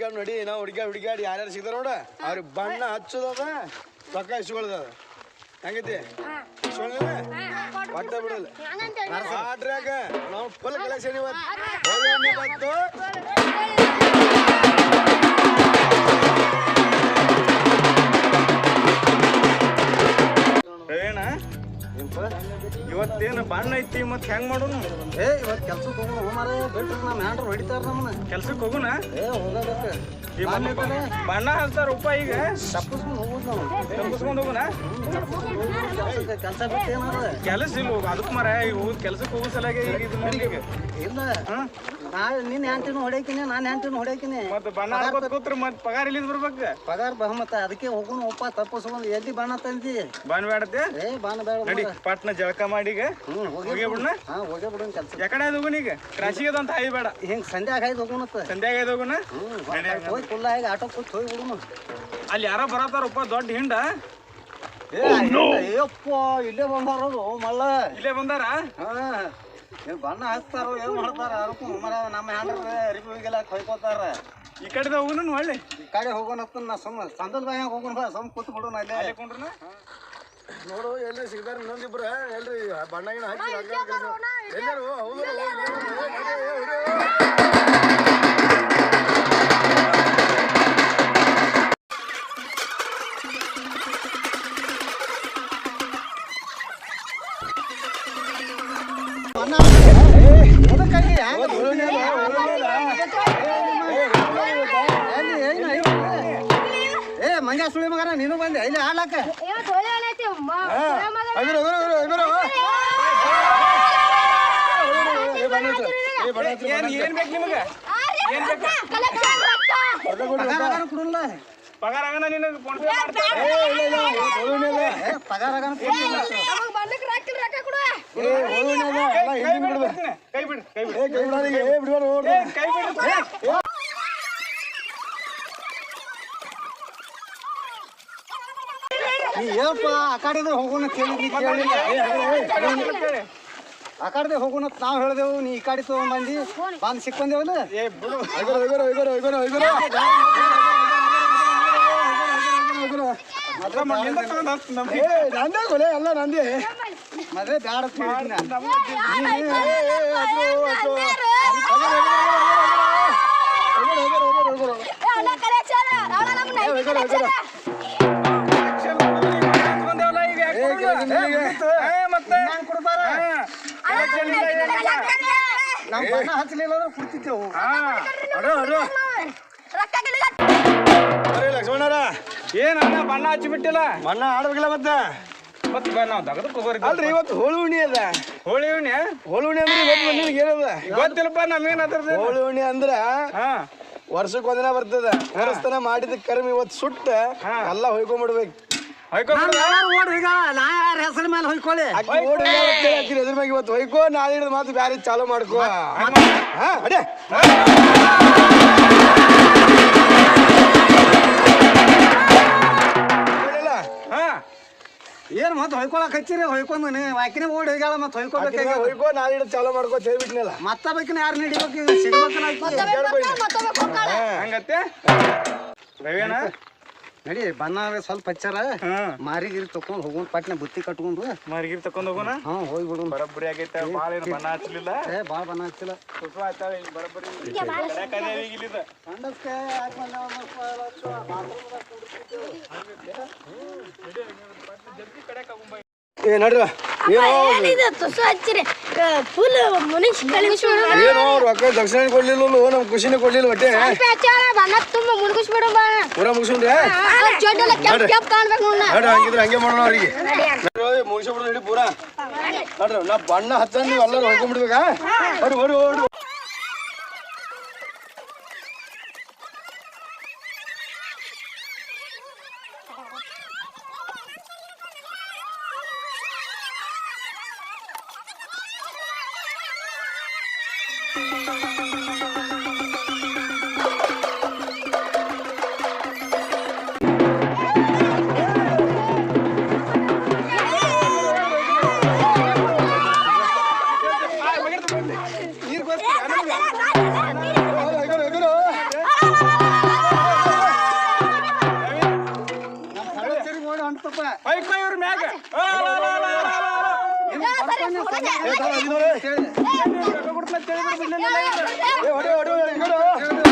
ಹುಡುಕಾಡ್ ನೋಡಿ ನಾವು ಹುಡುಗಾಡಿ ಯಾರ್ಯಾರು ಸಿಗ್ತಾರ ನೋಡ ಅವ್ರಿಗೆ ಬಣ್ಣ ಹಚ್ಚೋದದ ರೊಕ್ಕ ಇಸ್ಕೊಳ್ಳೋದ ಹೆಂಗೈತಿ ಒಟ್ಟ ಬಿಡಲ್ಲ ಆಡ್ರಾಗ ನಾವು ಫುಲ್ ಕಲೆಕ್ಷನ್ ಇವತ್ತು ಇವತ್ತೇನು ಬಣ್ಣ ಐತಿ ಮತ್ತೆ ಹೆಂಗ್ ಮಾಡೋನು ಇವತ್ತು ಕೆಲ್ಸಕ್ಕೆ ಹೋಗೋಣ ಮಾರ ಬಿಟ್ರೆ ನಮ್ಮ ಹ್ಯಾಂಡ್ರು ಹೊಡಿತಾರ ನಮ್ಮನ್ನ ಕೆಲ್ಸಕ್ಕೆ ಹೋಗುಣ ಹೋಗೋದಕ್ಕೆ ಬಣ್ಣ ಹಚ್ತಾರ ಉಪ್ಪ ಈಗ ತಪ್ಪಿಸ್ಕೊಂಡು ಹೋಗೋದು ನಾವು ತಪ್ಪಿಸ್ಕೊಂಡು ಹೋಗುಣ ಕೆಲಸ ಬಿಟ್ಟು ಏನಾರ ಕೆಲಸ ಇಲ್ಲ ಅದಕ್ಕೆ ಮರ ಕೆಲ್ಸಕ್ಕೆ ಹೋಗೋ ಸಲಾಗಿ ಈಗ ಇದು ಮಾಡಿ ಇಲ್ಲ ನಿನ್ನ ಹ್ಯಾಂಟಿನೂ ಹೊಡ್ಯಾಕಿನಿ ನಾನು ಹ್ಯಾಂಟಿನೂ ಹೊಡ್ಯಾಕಿನಿ ಮತ್ತೆ ಬಣ್ಣ ಹಾಕೋದ್ ಕೂತ್ರೆ ಮತ್ತೆ ಪಗಾರ ಇಲ್ಲಿಂದ ಬರ್ಬೇಕು ಪಗಾರ ಬಹುಮತ ಅದಕ್ಕೆ ಹೋಗೋಣ ಉಪ್ಪ ತಪ್ಪಿಸ್ಕೊಂಡು ಎಲ್ಲಿ ಬಣ್ಣ ತಂದಿ ಬಾನ್ ಬೇಡತ್ತೆ ಬಾನ ಬೇಡ ನಡಿ ಪಟ್ನ ಜಳಕ ಮಾಡೀಗ ಹೋಗಿ ಬಿಡಣ ಹೋಗೇ ಬಿಡೋಣ ಕೆಲಸ ಯಾಕಡೆ ಹೋಗೋಣ ಈಗ ರಾಶಿಗೆ ಅಂತ ಹಾಯಿ ಬೇಡ ಹಿಂಗ್ ಸಂಧ್ಯಾಗ ಹಾಯ್ದು ಹೋಗೋಣತ್ತ ಸಂಧ್ಯಾಗ ಹೋಗೋಣ ಹೋಗಿ ಕುಲ್ಲ ಆಗಿ ಆಟೋ ಕೂತ್ ಹೋಗಿ ಬಿಡೋಣ ಅಲ್ಲಿ ಯಾರೋ ಬರತಾರಪ್ಪ ದೊಡ್ಡ ಹಿಂಡ ಅಯ್ಯಪ್ಪ ಇಲ್ಲೇ ಬಂದಾರದು ಮಲ್ಲ ಇಲ್ಲೇ ಬಂದಾರ ಬಣ್ಣ ಹಚ್ತಾರ ಏನ್ ಮಾಡ್ತಾರ ಅದಕ್ಕೂ ಮರ ನಮ್ಮ ಹ್ಯಾಂಡ್ರ ಅರಿವಿ ಹೋಗಿಲ್ಲ ಹೊಯ್ಕೋತಾರ ಈ ಕಡೆ ಹೋಗೋಣ ಒಳ್ಳೆ ಈ ಕಡೆ ಹೋಗೋಣತ್ತ ನಾ ಸುಮ್ಮ ಸಂದಲ್ ಬಾಯಾಗ ಹೋಗೋಣ ಬಾ ಸುಮ್ ಕೂತ್ ಬಿಡೋಣ ಅಲ್ಲೇ ನೋಡು ಎಲ್ಲಿ ಸಿಗ್ತಾರ ಇನ್ನೊಂದಿಬ್ರು ಎಲ್ರಿ ಬಣ್ಣಗಿನ ಹಾಕಿ ಎಲ್ಲರೂ ಹೌದು ಮಂಜ ಸುಳಿ ಮಗನ ನೀನು ಬಂದೆ ಇಲ್ಲಿ ಆಡ್ಲಕ್ಕ ಏನ್ ಬೇಕು ನಿಮಗೆ ಕೊಡಲ್ಲ ಪಗಾರ ಆಗಣ ನಿನಗೆ ಫೋನ್ ಪೇ ಪಗಾರ ಕೈ ಬಿಡು ಕೈ ಬಿಡು ಏನಪ್ಪ ಆ ಕಡೆ ಹೋಗೋಣ ಆ ಕಡೆ ಹೋಗೋಣ ನಾವು ಹೇಳ್ದೇವು ನೀ ಈ ಕಡೆ ತಗೊಂಡ್ಬಂದಿ ಬಂದು ಸಿಕ್ಕೊಂದೇವಲ್ಲ ಎಲ್ಲ ನಂದೇ ಮದ್ವೆ ಬ್ಯಾಡ ನಾವು ಬಣ್ಣ ಹಚ್ಚಲಿಲ್ಲ ಅಂದ್ರೆ ಕುಡ್ತಿದ್ದೆವು ಲಕ್ಷ್ಮಣರ ಏನ ಬಣ್ಣ ಹಚ್ಚಿ ಬಿಟ್ಟಿಲ್ಲ ಬಣ್ಣ ಆಡ್ಬೇಕಿಲ್ಲ ಮತ್ತೆ ನಾವು ತಗದಕ್ಕೆ ಹೋಗೋರಿ ಅಲ್ರಿ ಇವತ್ತು ಹೋಳಿ ಹುಣ್ಣಿ ಅದ ಹೋಳಿ ಹುಣ್ಣಿ ಅಂದ್ರೆ ಇವತ್ತು ನಿನಗೆ ಏನದ ಗೊತ್ತಿಲ್ಲಪ್ಪ ನಮ್ಗೇನದ ಹೋಳಿ ಹುಣ್ಣಿ ಅಂದ್ರ ವರ್ಷಕ್ಕೆ ಒಂದಿನ ಬರ್ತದ ಹೊರಸ್ತನ ಮಾಡಿದ ಕರ್ಮ ಇವತ್ತು ಸುಟ್ಟ ಎಲ್ಲ ಹೊಯ್ಕೊಂಡ್ಬಿಡ್ಬೇಕು ಹೆಸರ ಮೇಲೆ ಹೊಯ್ಕೊಳ್ಳಿ ಎದ್ರ ಮ್ಯಾಗ ಇವತ್ತು ಹೊಯ್ಕೋ ನಾಳೆ ಹಿಡಿದು ಮಾತು ಬ್ಯಾರೆ ಚಾಲು ಮಾಡ್ಕೋ ಅಡೇ ಏನ್ ಮತ್ತೆ ಹೊಯ್ಕೊಳಕ್ ಹಚ್ಚಿರಿ ಹೊಯ್ಕೊಂಡ್ ವಾಕಿನೇ ಓಡಿ ಹೋಗ್ಯಾಳ ಮತ್ತೆ ಹೊಯ್ಕೋಬೇಕು ಹೊಯ್ಕೋ ನಾಳೆ ಹಿಡಿದು ಚಾಲು ಮಾಡ್ಕೋ ಹೇಳ್ಬಿಟ್ನಲ್ಲ ಮತ್ತ ಬೇಕಿನ ಯಾರು ಹಿಡಿಬೇಕು ಸಿಗ್ಬೇಕು ಹಂಗತ್ತೆ ರವಿಯಣ್ಣ ನಡಿ ಬಣ್ಣ ಸ್ವಲ್ಪ ಹಚ್ಚಾರ ಮಾರಿಗಿರಿ ತಕೊಂಡ್ ಹೋಗೋಣ ಪಟ್ನೆ ಬುತ್ತಿ ಕಟ್ಕೊಂಡು ಮಾರಿಗಿರಿ ತಕೊಂಡ್ ಹೋಗೋಣ ಹೋಗಿ ಬಿಡೋಣ ಬರಬ್ಬರಿ ಆಗೈತೆ ಭಾಳ ಏನು ಬಣ್ಣ ಹಚ್ಚಲಿಲ್ಲ ಭಾಳ ಬಣ್ಣ ಹಚ್ಚಿಲ್ಲ ಸ್ವಲ್ಪ ಆಯ್ತಾಳೆ ಬರಬ್ಬರಿ ಸಂಡಸ್ಕೆ ಏ ನಡ್ರ ಏನೋ ರೊಕ್ಕ ದಕ್ಷಿಣ ಕೊಡ್ಲಿಲ್ಲ ನಮ್ ಖುಷಿನೇ ಕೊಡ್ಲಿಲ್ಲ ಹೊಟ್ಟೆ ಪೂರ ಮುಗಿಸ್ಕೊಂಡ್ರೆ ಹಂಗಿದ್ರೆ ಹಂಗೆ ಮಾಡೋಣ ಅವ್ರಿಗೆ ಮುಗಿಸ್ಬಿಡ ನಡಿ ಪೂರ ನೋಡ್ರಿ ನಾ ಬಣ್ಣ ಹಚ್ಚ ನೀವು ಎಲ್ಲರೂ ಹೊಯ್ಕೊಂಡ್ಬಿಡ್ಬೇಕಾ ಓಡಿ ನೀರು ರೂಪಾಯಿ ಐಕೋ ಇವ್ರ ಮ್ಯಾಗ ಹೊಡಿ